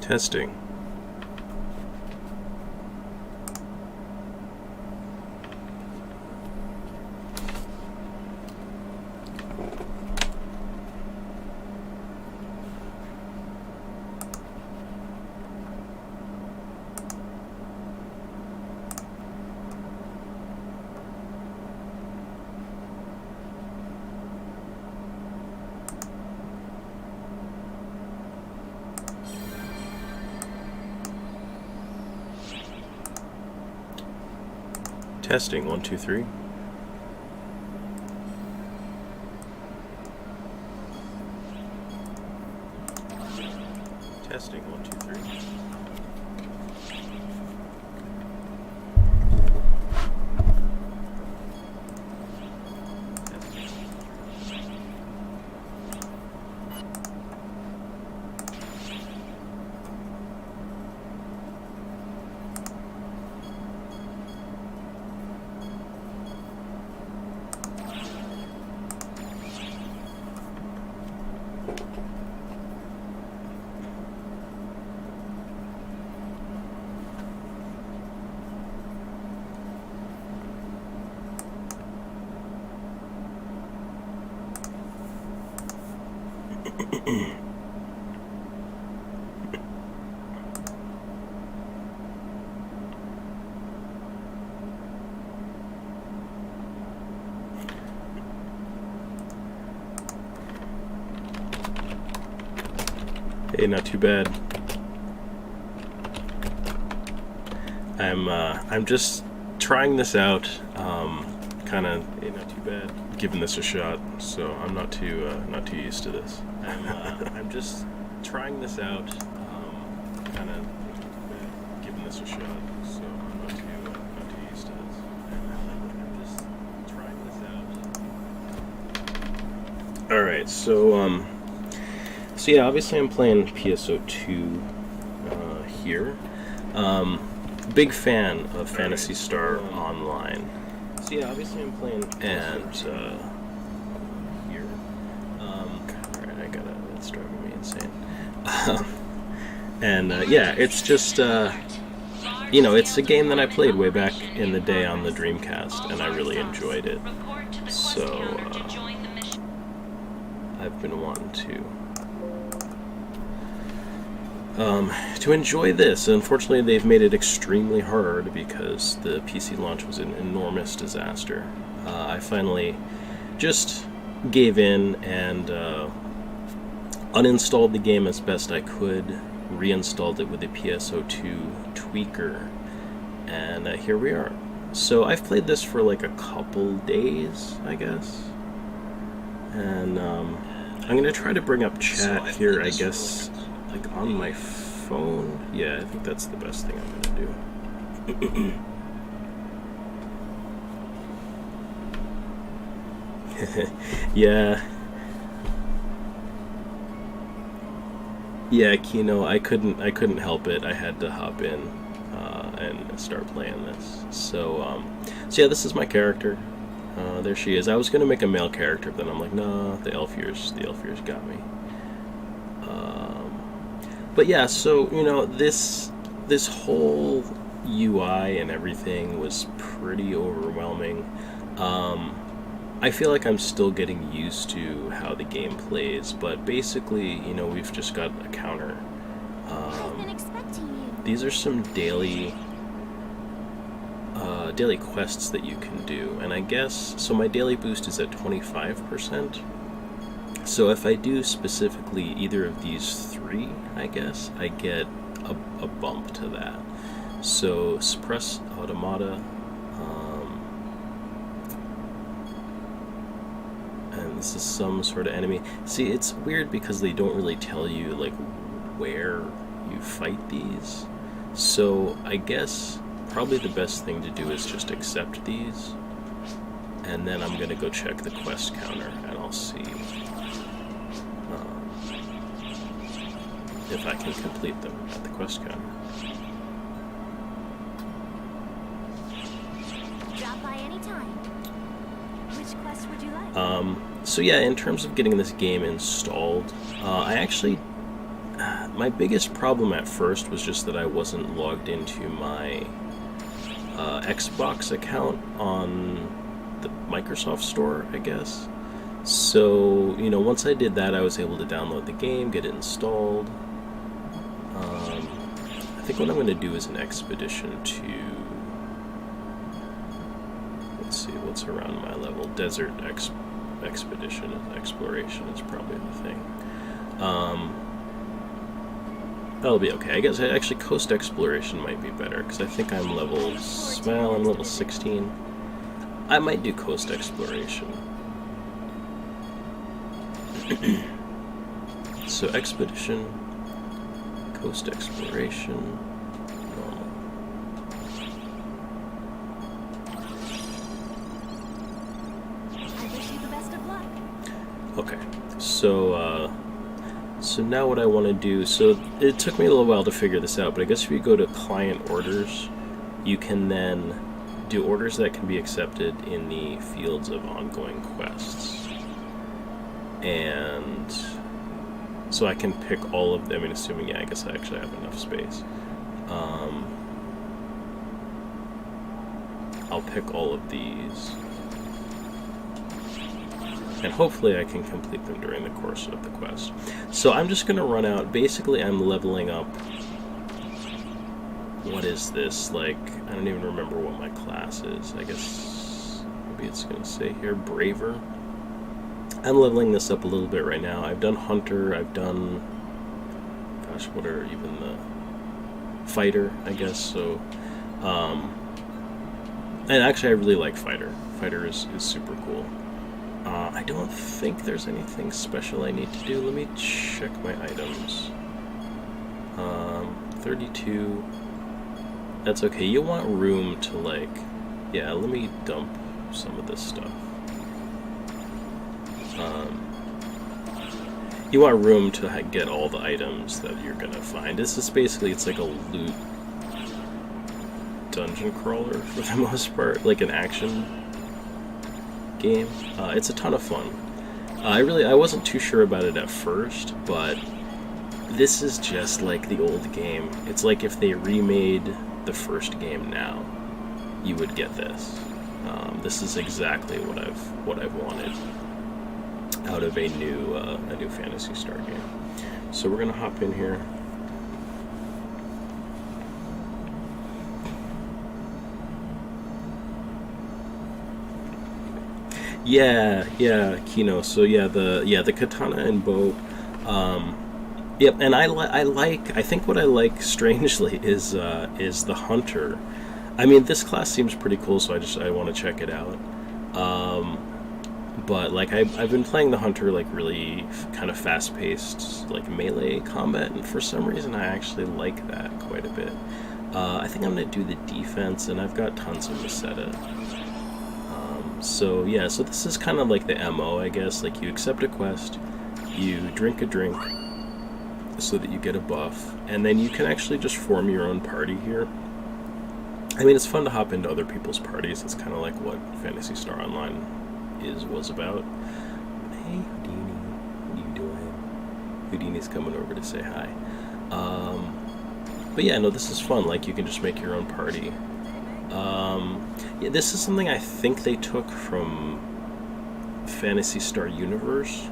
Testing. Testing, 1, 2, 3. Testing, 1, 2, 3. Hey, not too bad. I'm just trying this out, kind of, hey, not too bad, giving this a shot. So I'm not too used to this. I'm just trying this out, kind of giving this a shot. So I'm not too used to this. I'm just trying this out. All right, so yeah, obviously I'm playing PSO2 here. Big fan of Phantasy Star Online. So yeah, obviously I'm playing and here. Alright, that's driving me insane. Yeah, it's just it's a game that I played way back in the day on the Dreamcast, and I really enjoyed it. So I've been wanting to enjoy this. Unfortunately, they've made it extremely hard because the PC launch was an enormous disaster. I finally just gave in and uninstalled the game as best I could, reinstalled it with a PSO2 tweaker, and here we are. So I've played this for like a couple days, I guess, and I'm going to try to bring up chat here, I guess, like on my phone. Yeah, I think that's the best thing I'm gonna do. Yeah, Kino, I couldn't help it. I had to hop in and start playing this. So yeah, this is my character. There she is. I was gonna make a male character, but then I'm like, nah, the elf ears got me. But yeah, so this whole UI and everything was pretty overwhelming. I feel like I'm still getting used to how the game plays, but basically, we've just got a counter. I've been expecting you. These are some daily quests that you can do, and I guess so. My daily boost is at 25%. So if I do specifically either of these three, I guess, I get a bump to that. So suppress automata, and this is some sort of enemy. See, it's weird because they don't really tell you like where you fight these. So I guess probably the best thing to do is just accept these, and then I'm gonna go check the quest counter and I'll see if I can complete them at the quest counter. Drop by any time. Which quest would you like? So yeah, in terms of getting this game installed, I actually, my biggest problem at first was just that I wasn't logged into my Xbox account on the Microsoft Store, I guess. So, you know, once I did that, I was able to download the game, get it installed. I think what I'm going to do is an expedition to, let's see, what's around my level? Desert expedition, exploration is probably the thing. That'll be okay. I guess actually coast exploration might be better, because I think I'm level 16. I might do coast exploration. So expedition, coast exploration, normal. I wish you the best of luck. Okay, so now what I want to do, so it took me a little while to figure this out, but I guess if you go to client orders, you can then do orders that can be accepted in the fields of ongoing quests. And so I can pick all of them, I mean, assuming, yeah, I guess I actually have enough space. I'll pick all of these. And hopefully I can complete them during the course of the quest. So I'm just going to run out. Basically, I'm leveling up. What is this? Like, I don't even remember what my class is. I guess maybe it's going to say here, Braver. I'm leveling this up a little bit right now. I've done Hunter. I've done, gosh, what are even the Fighter, I guess. So, and actually, I really like Fighter. Fighter is super cool. I don't think there's anything special I need to do. Let me check my items. 32. That's okay. You want room to, like... Yeah, let me dump some of this stuff. You want room to get all the items that you're gonna find. This is basically, it's like a loot dungeon crawler for the most part. Like an action game. It's a ton of fun. I wasn't too sure about it at first, but this is just like the old game. It's like if they remade the first game now, you would get this. This is exactly what I've wanted out of a new Phantasy Star game. So we're gonna hop in here. Yeah, Kino. So the katana and bow. Yep, and I think what I like strangely is the hunter. I mean, this class seems pretty cool, so I want to check it out. But like I've been playing the hunter, like really kind of fast-paced like melee combat, and for some reason I actually like that quite a bit. I think I'm gonna do the defense, and I've got tons of Meseta. So yeah, so this is kind of like the MO, I guess. Like you accept a quest, you drink a drink so that you get a buff, and then you can actually just form your own party here. I mean, it's fun to hop into other people's parties. It's kind of like what Phantasy Star Online was about. Hey, Houdini, what are you doing? Houdini's coming over to say hi. But yeah, no, this is fun. Like, you can just make your own party. Yeah, this is something I think they took from Phantasy Star Universe.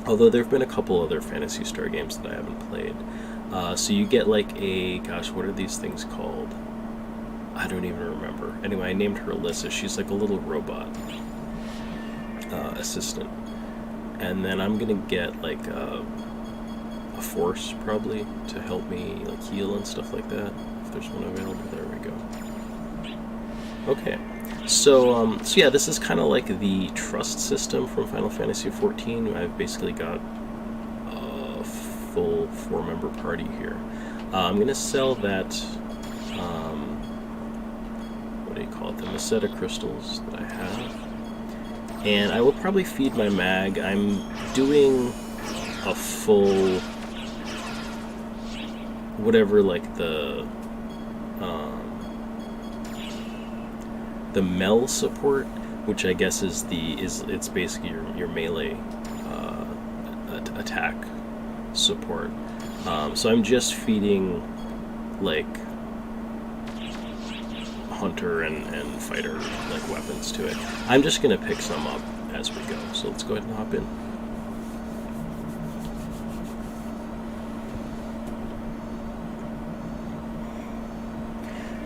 Although there have been a couple other Phantasy Star games that I haven't played. So you get like a, gosh, what are these things called? I don't even remember. Anyway, I named her Alyssa. She's like a little robot assistant. And then I'm gonna get like a force probably to help me like heal and stuff like that. If there's one available, there we go. Okay, so yeah, this is kind of like the trust system from Final Fantasy XIV. I've basically got a full 4-member party here. I'm gonna sell that. What do you call it? The Meseta crystals that I have, and I will probably feed my mag. I'm doing a full whatever, like the Mel support. which I guess is it's basically your melee attack support. So I'm just feeding like hunter and fighter like weapons to it. I'm just gonna pick some up as we go. So let's go ahead and hop in.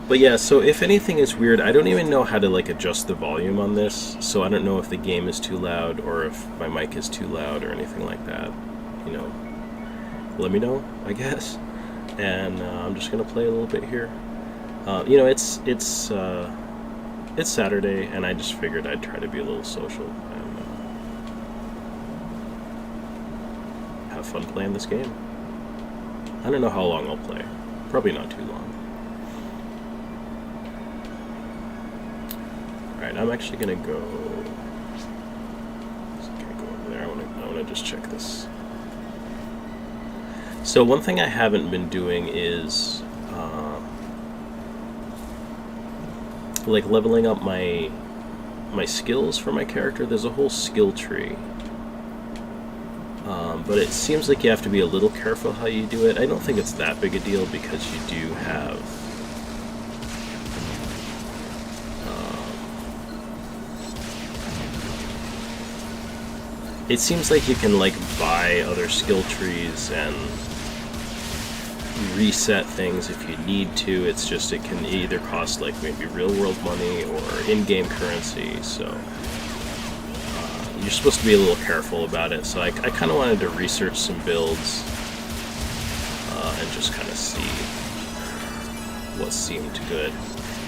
But yeah, so if anything is weird, I don't even know how to like adjust the volume on this, so I don't know if the game is too loud or if my mic is too loud or anything like that. You know, let me know, I guess. And I'm just gonna play a little bit here. You know, it's Saturday, and I just figured I'd try to be a little social and have fun playing this game. I don't know how long I'll play. Probably not too long. Alright, I'm actually gonna go. Okay, go over there. I wanna just check this. So one thing I haven't been doing is like leveling up my skills for my character. There's a whole skill tree, but it seems like you have to be a little careful how you do it. I don't think it's that big a deal because you do have it seems like you can like buy other skill trees and reset things if you need to. It's just it can either cost like maybe real world money or in-game currency, so you're supposed to be a little careful about it. So I kind of wanted to research some builds and just kind of see what seemed good.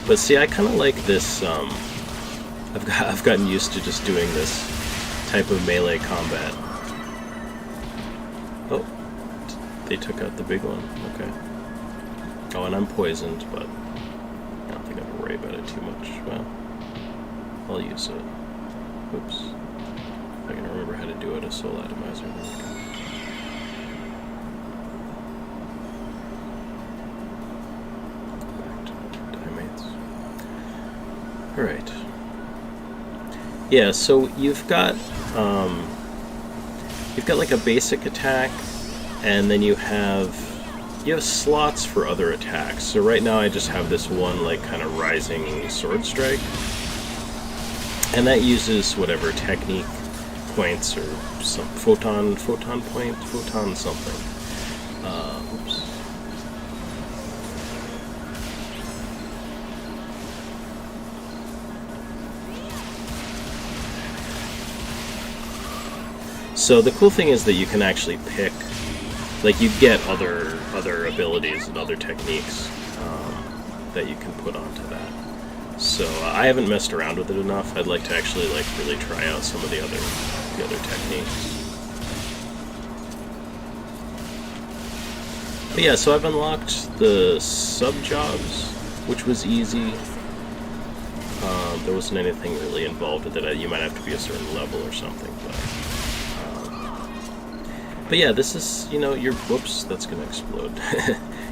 But see, I kind of like this. I've gotten used to just doing this type of melee combat. Oh, they took out the big one. Okay. Oh, and I'm poisoned, but I don't think I have to worry about it too much. Well, I'll use it. Oops. If I can remember how to do it, a soul atomizer. There we go. Back to dimates. Alright. Yeah, so you've got like a basic attack, and then you have slots for other attacks. So right now I just have this one like kind of rising sword strike, and that uses whatever technique points or some photon something. Oops. So the cool thing is that you can actually pick, like you get other abilities and other techniques that you can put onto that. So I haven't messed around with it enough. I'd like to actually like really try out some of the other techniques. But yeah, so I've unlocked the sub jobs, which was easy. There wasn't anything really involved with it. You might have to be a certain level or something, but yeah, this is, you know, whoops, that's gonna explode.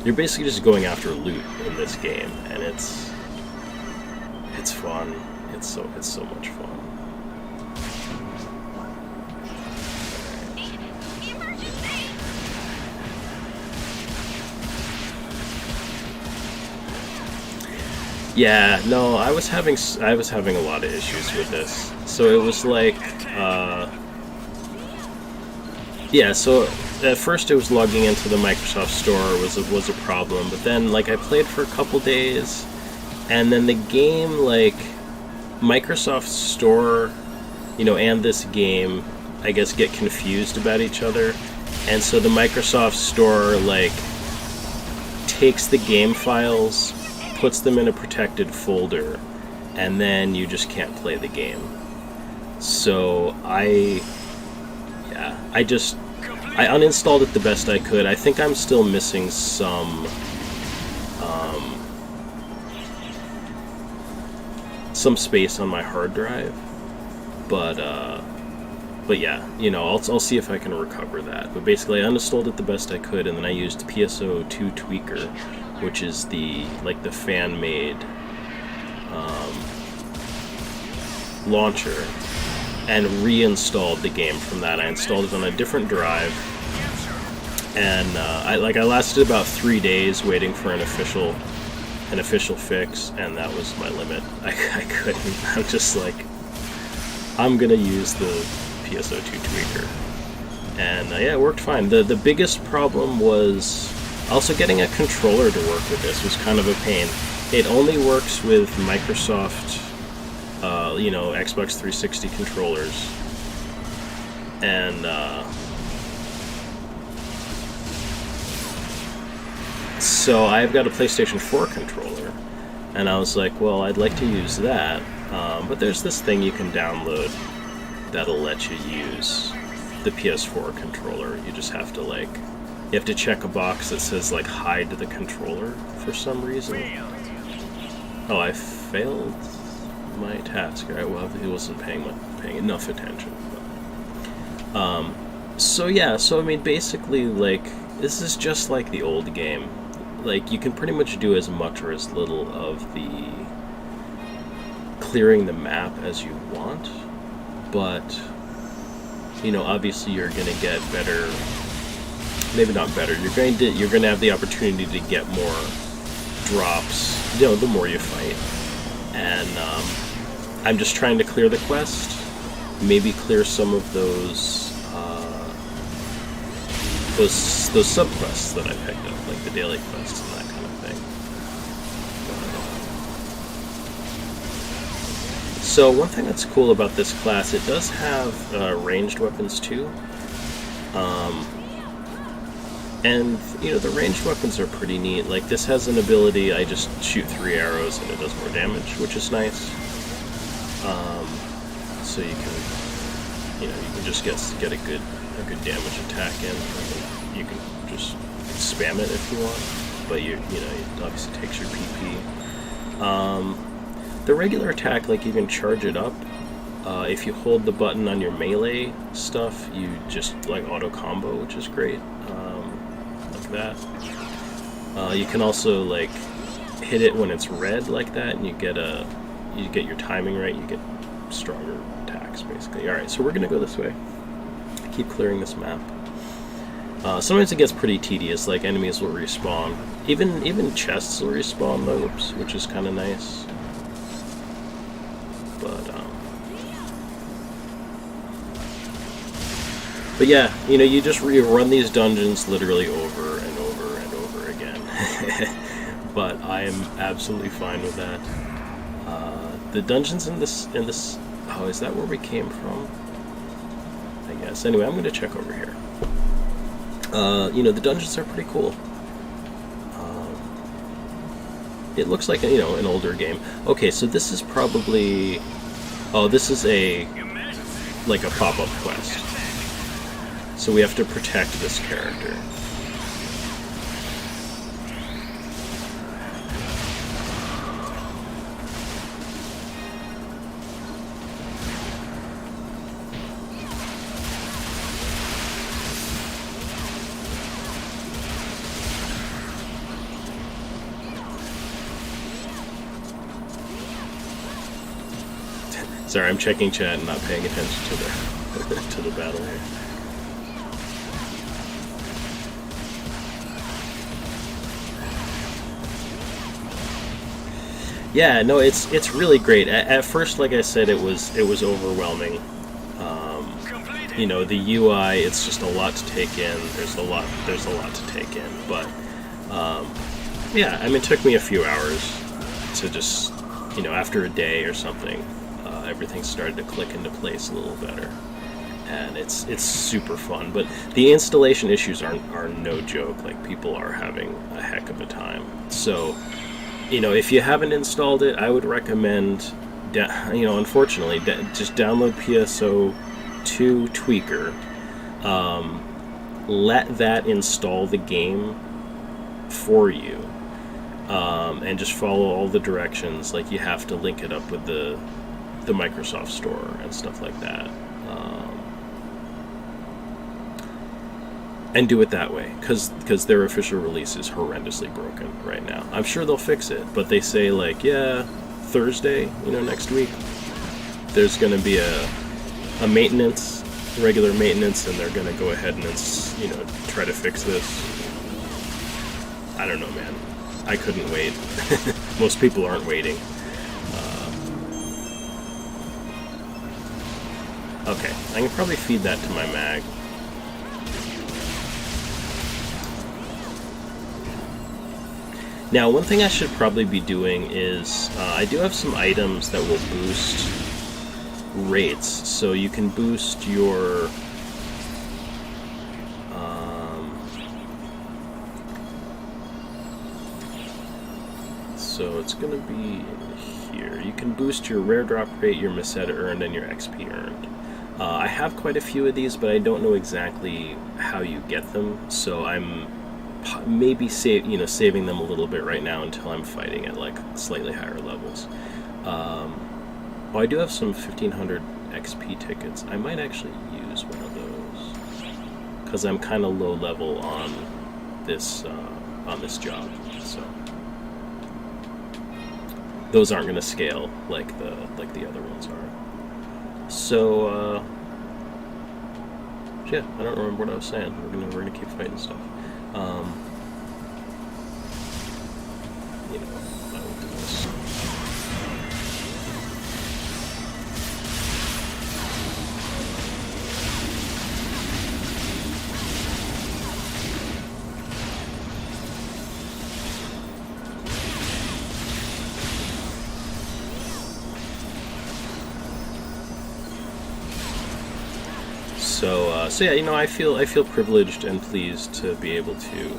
You're basically just going after loot in this game, and it's fun. It's so much fun. Yeah, no, I was having a lot of issues with this. So it was like, yeah, so at first it was logging into the Microsoft Store was a problem, but then like I played for a couple days, and then the game, like Microsoft Store, you know, and this game, I guess, get confused about each other, and so the Microsoft Store like takes the game files, puts them in a protected folder, and then you just can't play the game. So I uninstalled it the best I could. I think I'm still missing some space on my hard drive, but yeah, you know, I'll see if I can recover that. But basically, I uninstalled it the best I could, and then I used PSO2 tweaker, which is the fan-made launcher and reinstalled the game from that. I installed it on a different drive, and I lasted about 3 days waiting for an official fix, and that was my limit. I couldn't. I'm just like, I'm gonna use the PSO2 tweaker, and yeah, it worked fine. The biggest problem was also getting a controller to work with this was kind of a pain. It only works with Microsoft, Xbox 360 controllers, and so I've got a PlayStation 4 controller, and I was like, well, I'd like to use that, but there's this thing you can download that'll let you use the PS4 controller. You just have to you have to check a box that says hide the controller for some reason. Oh, I failed my task. Alright, well, he wasn't paying enough attention. So yeah, I mean, basically, this is just like the old game. You can pretty much do as much or as little of the clearing the map as you want, but obviously you're going to get better. Maybe not better. You're going to have the opportunity to get more drops. The more you fight, and I'm just trying to clear the quest. Maybe clear some of those subquests that I picked up, like the daily quests and that kind of thing. So one thing that's cool about this class, it does have ranged weapons too. And, the ranged weapons are pretty neat. This has an ability, I just shoot 3 arrows and it does more damage, which is nice. So you can just get a good damage attack in. You can just spam it if you want, but it obviously takes your PP. The regular attack, you can charge it up. If you hold the button on your melee stuff, you just auto combo, which is great. That. You can also hit it when it's red like that, and you get your timing right. You get stronger attacks, basically. All right, so we're gonna go this way. Keep clearing this map. Sometimes it gets pretty tedious. Enemies will respawn. Even chests will respawn though, which is kind of nice. But yeah, you just run these dungeons literally over and over and over again. But I am absolutely fine with that. The dungeons in this. Oh, is that where we came from? I guess. Anyway, I'm going to check over here. The dungeons are pretty cool. It looks like an older game. Okay, so this is probably. Oh, this is a pop-up quest. So we have to protect this character. Sorry, I'm checking chat and not paying attention to the battle here. Yeah, no, it's really great. At first, like I said, it was overwhelming. The UI, it's just a lot to take in. There's a lot to take in, but yeah, I mean, it took me a few hours to just, after a day or something, everything started to click into place a little better, and it's super fun. But the installation issues are no joke. People are having a heck of a time. So. If you haven't installed it, I would recommend, unfortunately, just download PSO2 Tweaker. Let that install the game for you, and just follow all the directions. You have to link it up with the Microsoft Store and stuff like that. And do it that way, because their official release is horrendously broken right now. I'm sure they'll fix it, but they say Thursday, next week. there's going to be a maintenance, regular maintenance, and they're going to go ahead and try to fix this. I don't know, man. I couldn't wait. Most people aren't waiting. Okay, I can probably feed that to my mag. Now, one thing I should probably be doing is, I do have some items that will boost rates. So you can boost your, so it's going to be here. You can boost your rare drop rate, your Meseta earned, and your XP earned. I have quite a few of these, but I don't know exactly how you get them, so I'm maybe saving them a little bit right now until I'm fighting at like slightly higher levels. I do have some 1500 XP tickets. I might actually use one of those because I'm kind of low level on this job. So those aren't going to scale like the other ones are. So yeah, I don't remember what I was saying. We're gonna keep fighting stuff. I will do this. So yeah, I feel privileged and pleased to be able to,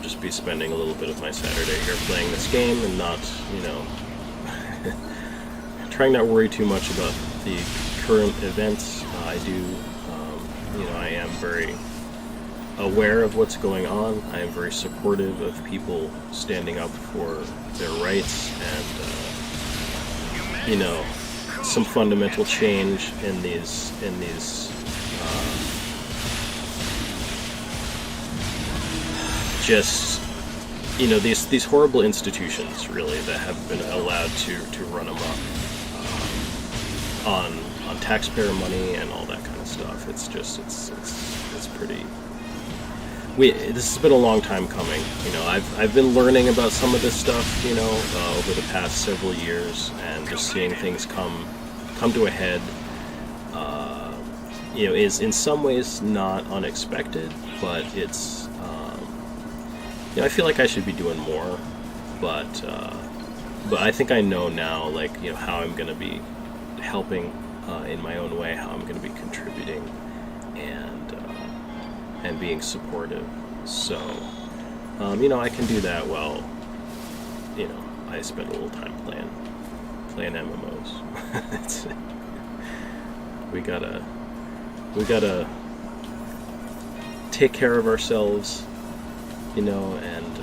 just be spending a little bit of my Saturday here playing this game and not, trying not to worry too much about the current events. I am very aware of what's going on. I am very supportive of people standing up for their rights and, some fundamental change in these these horrible institutions, really, that have been allowed to run amok on taxpayer money and all that kind of stuff. It's pretty. This has been a long time coming. I've been learning about some of this stuff, over the past several years, and just seeing things come to a head, is in some ways not unexpected, but it's, I feel like I should be doing more, but I think I know now, how I'm going to be helping in my own way, how I'm going to be contributing and being supportive. So, I can do that while, I spend a little time playing MMOs. we gotta take care of ourselves, and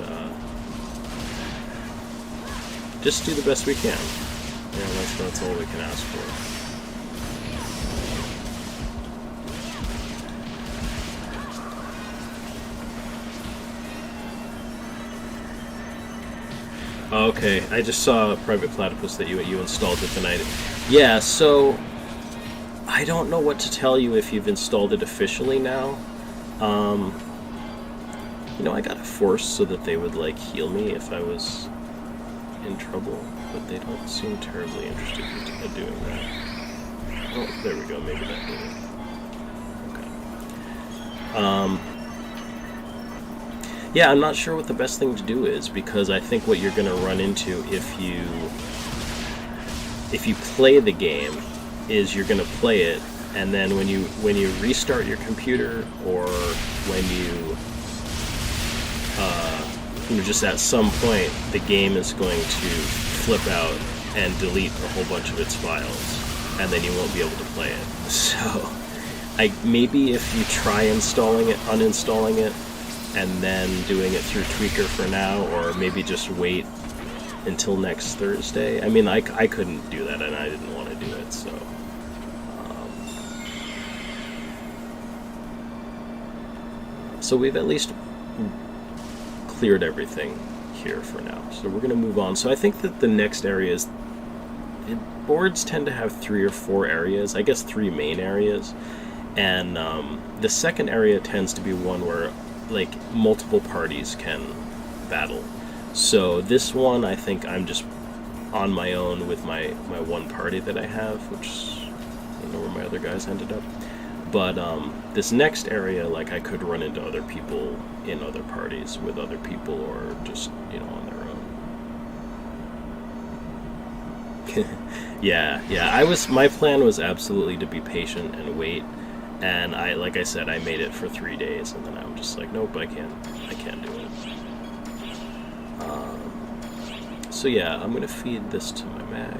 just do the best we can. That's all we can ask for. Okay, I just saw Private Platypus that you installed it tonight. Yeah, so I don't know what to tell you if you've installed it officially now. I got it forced so that they would heal me if I was in trouble, but they don't seem terribly interested in doing that. Oh, there we go. Maybe that did it. Okay. Yeah, I'm not sure what the best thing to do is, because I think what you're going to run into if you play the game is you're going to play it, and then when you restart your computer, or when you just at some point the game is going to flip out and delete a whole bunch of its files, and then you won't be able to play it. So maybe if you try uninstalling it and then doing it through Tweaker for now, or maybe just wait until next Thursday. I mean, I couldn't do that, and I didn't want to do it, so. So we've at least cleared everything here for now. So we're going to move on. So I think that the next area is boards tend to have 3 or 4 areas, I guess 3 main areas, and the second area tends to be one where like multiple parties can battle. So this one, I think I'm just on my own with my one party that I have, which I don't know where my other guys ended up. But this next area, like, I could run into other people in other parties with other people, or just, you know, on their own. My plan was absolutely to be patient and wait, and like I said, I made it for 3 days, and then I'm just like, nope, I can't do it. So yeah, I'm gonna feed this to my mag.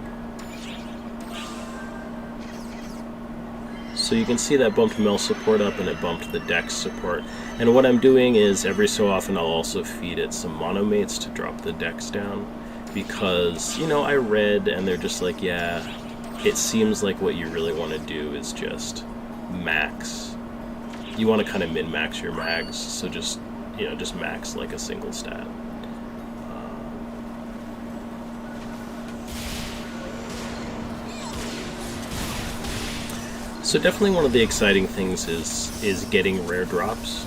So you can see that bumped mel support up, and it bumped the dex support. And what I'm doing is every so often I'll also feed it some monomates to drop the dex down, because, you know, I read and they're just like, yeah, it seems like what you really want to do is just max. You want to kind of min-max your mags, so just, you know, just max like a single stat. So definitely one of the exciting things is getting rare drops.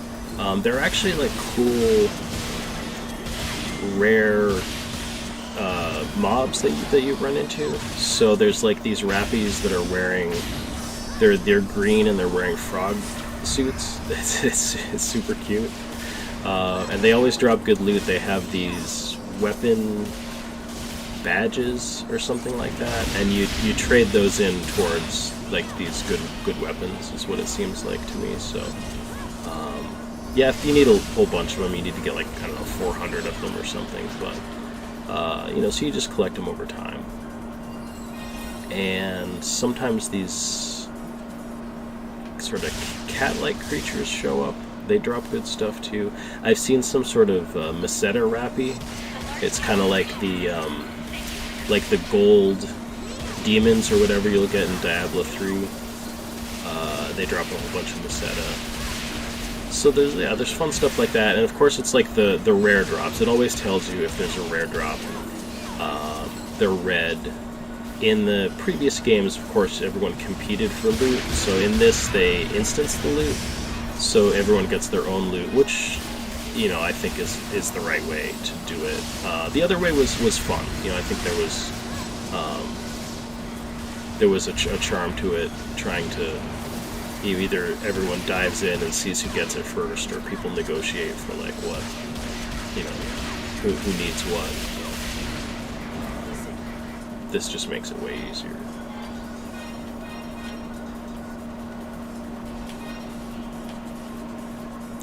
They're actually like cool rare mobs that you run into. So there's like these rappies that are wearing, they're green and they're wearing frog suits. It's super cute, and they always drop good loot. They have these weapon badges or something like that, and you trade those in towards like these good weapons, is what it seems like to me. So yeah, if you need a whole bunch of them, you need to get like, I don't know, 400 of them or something. But you know, so you just collect them over time, and sometimes these sort of cat-like creatures show up. They drop good stuff too. I've seen some sort of Meseta Rappy. It's kind of like the gold demons or whatever you'll get in Diablo 3. They drop a whole bunch of Meseta. So there's fun stuff like that, and of course it's like the rare drops. It always tells you if there's a rare drop. They're red. In the previous games, of course, everyone competed for loot, so in this they instance the loot, so everyone gets their own loot, which, you know, I think is the right way to do it. The other way was fun. You know, I think there was a charm to it, trying to, either everyone dives in and sees who gets it first, or people negotiate for like what, you know, who needs what. This just makes it way easier.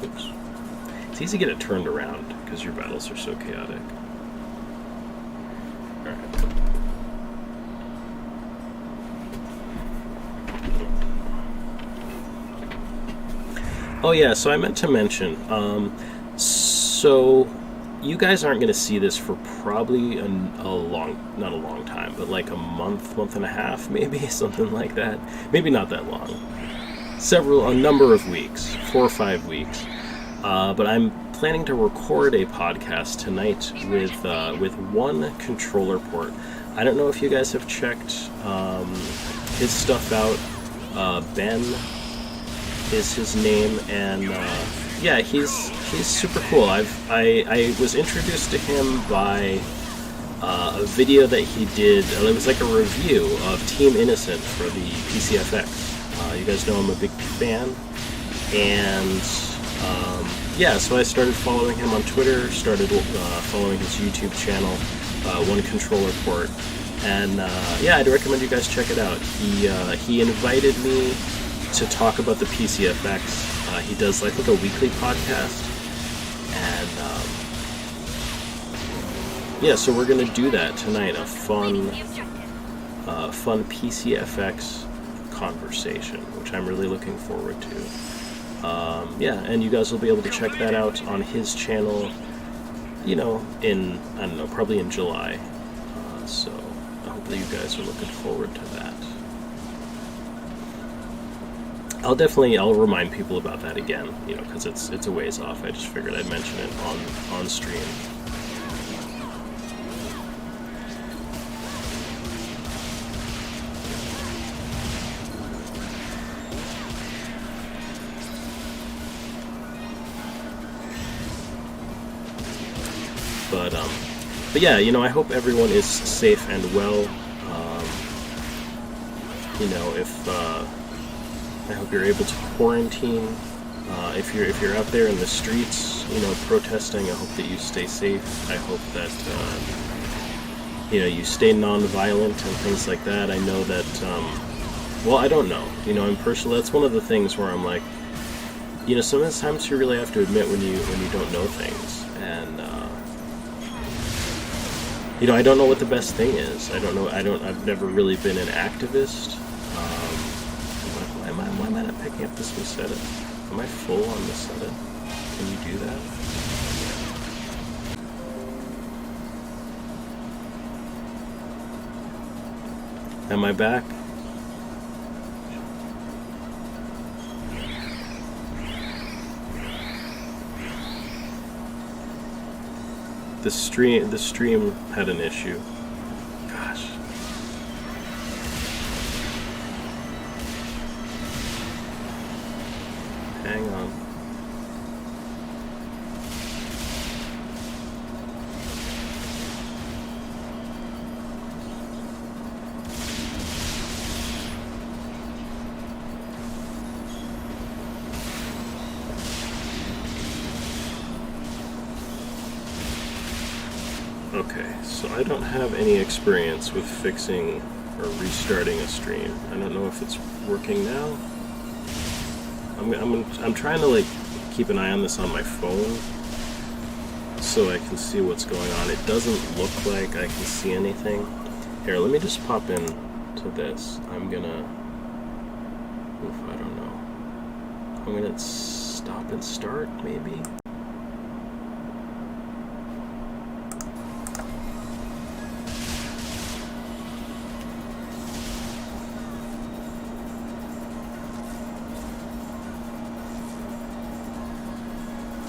Oops. It's easy to get it turned around because your battles are so chaotic. Alright. Oh yeah, so I meant to mention, so you guys aren't going to see this for probably not a long time, but like a month and a half, maybe, something like that. Maybe not that long. A number of weeks, 4 or 5 weeks. But I'm planning to record a podcast tonight with one controller port. I don't know if you guys have checked his stuff out. Ben is his name, and yeah, he's super cool. I was introduced to him by a video that he did. It was like a review of Team Innocent for the PCFX. You guys know I'm a big fan, and yeah, so I started following him on Twitter, started following his YouTube channel, One Controller Port, and yeah, I'd recommend you guys check it out. He invited me to talk about the PCFX. He does like a weekly podcast, and yeah, so we're gonna do that tonight. A fun PCFX conversation, which I'm really looking forward to. Yeah, and you guys will be able to check that out on his channel, you know, in, I don't know, probably in July. So hopefully you guys are looking forward to that. I'll remind people about that again, you know, because it's a ways off. I just figured I'd mention it on stream. But yeah, you know, I hope everyone is safe and well. You know, I hope you're able to quarantine. If you're out there in the streets, you know, protesting, I hope that you stay safe. I hope that you know, you stay non-violent and things like that. I know that. Well, I don't know. You know, I'm personally, that's one of the things where I'm like, you know, sometimes you really have to admit when you don't know things, and you know, I don't know what the best thing is. I don't know. I've never really been an activist. Why am I not picking up this Musetta? Am I full on Musetta? Can you do that? Am I back? The stream had an issue. Gosh. Hang on. Okay, so I don't have any experience with fixing or restarting a stream. I don't know if it's working now. I'm trying to like keep an eye on this on my phone so I can see what's going on. It doesn't look like I can see anything. Here, let me just pop in to this. I'm gonna, I don't know. I'm gonna stop and start maybe.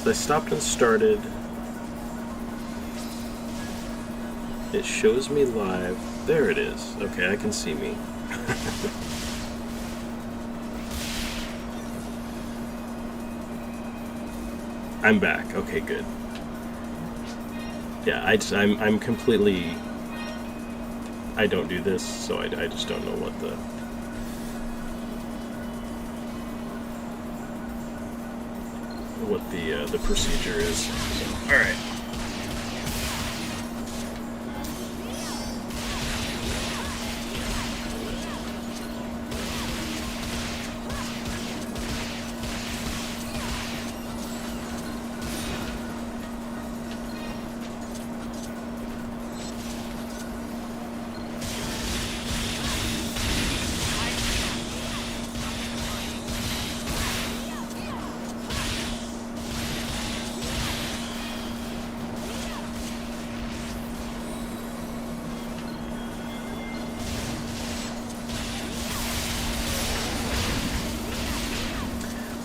I stopped and started. It shows me live. There it is. Okay, I can see me. I'm back. Okay, good. Yeah, I'm completely. I don't do this, so I just don't know what the procedure is. All right.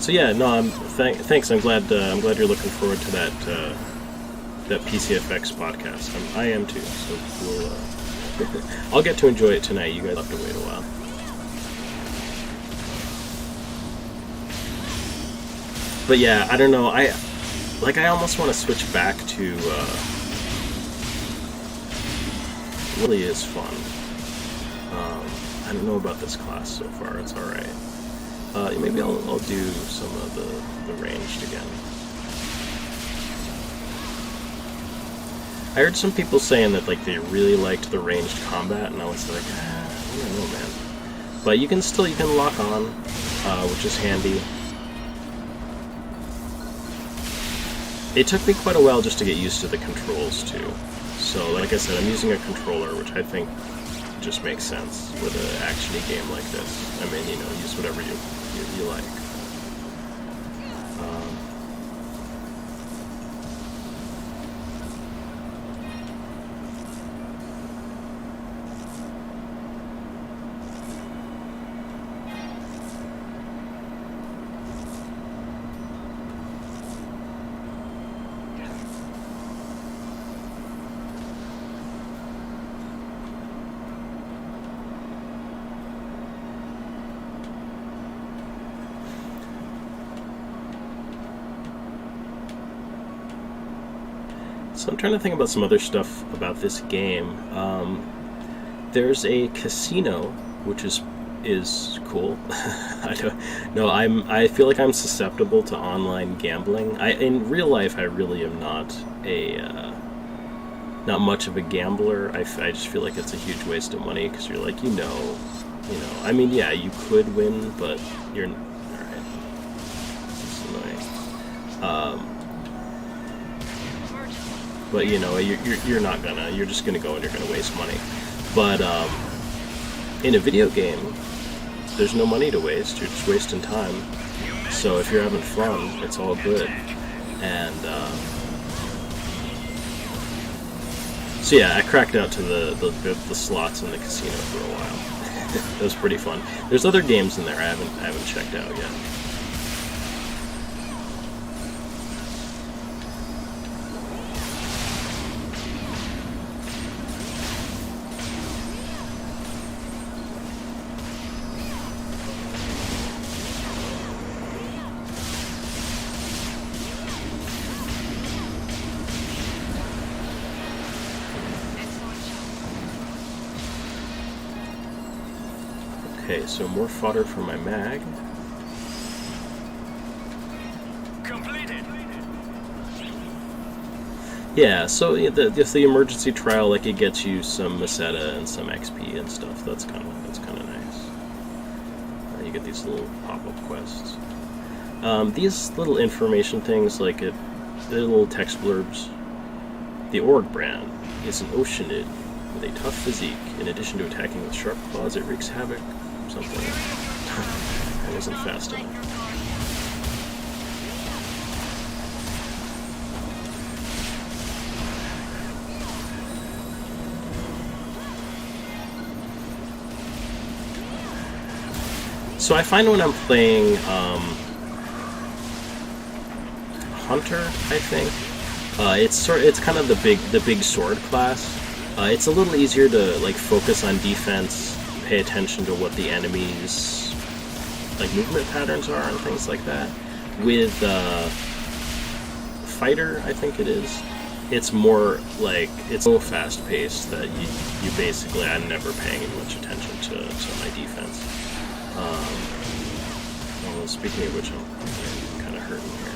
So yeah, no, thanks. I'm glad you're looking forward to that PCFX podcast. I am too. So we'll I'll get to enjoy it tonight. You guys have to wait a while. But yeah, I don't know. I almost want to switch back to. It really is fun. I don't know about this class so far. It's all right. Maybe I'll do some of the ranged again. I heard some people saying that like they really liked the ranged combat, and I was like, I don't know, man. But you can lock on, which is handy. It took me quite a while just to get used to the controls too. So like I said, I'm using a controller, which I think just makes sense with an actiony game like this. I mean, use whatever you like. So I'm trying to think about some other stuff about this game. There's a casino, which is cool. I don't know. I feel like I'm susceptible to online gambling. In real life, I really am not much of a gambler. I just feel like it's a huge waste of money because you're like, you know. I mean, yeah, you could win, but you're all right. This is annoying. But you're not gonna. You're just gonna go and you're gonna waste money. But in a video game, there's no money to waste. You're just wasting time. So if you're having fun, it's all good. And so yeah, I cracked out to the slots in the casino for a while. It was pretty fun. There's other games in there I haven't checked out yet. Okay, so more fodder for my mag. Completed. Yeah, so if the emergency trial, like, it gets you some Meseta and some XP and stuff. That's kind of nice. You get these little pop-up quests. These little information things, like the little text blurbs. The Org brand is an oceanid with a tough physique. In addition to attacking with sharp claws, it wreaks havoc. Something. I wasn't fast enough. So I find when I'm playing Hunter, I think it's kind of the big sword class. It's a little easier to like focus on defense. Pay attention to what the enemy's like movement patterns are and things like that. With Fighter, I think it is. It's more like it's so fast paced that you basically I'm never paying much attention to my defense. Well, speaking of which, I'm kind of hurting here.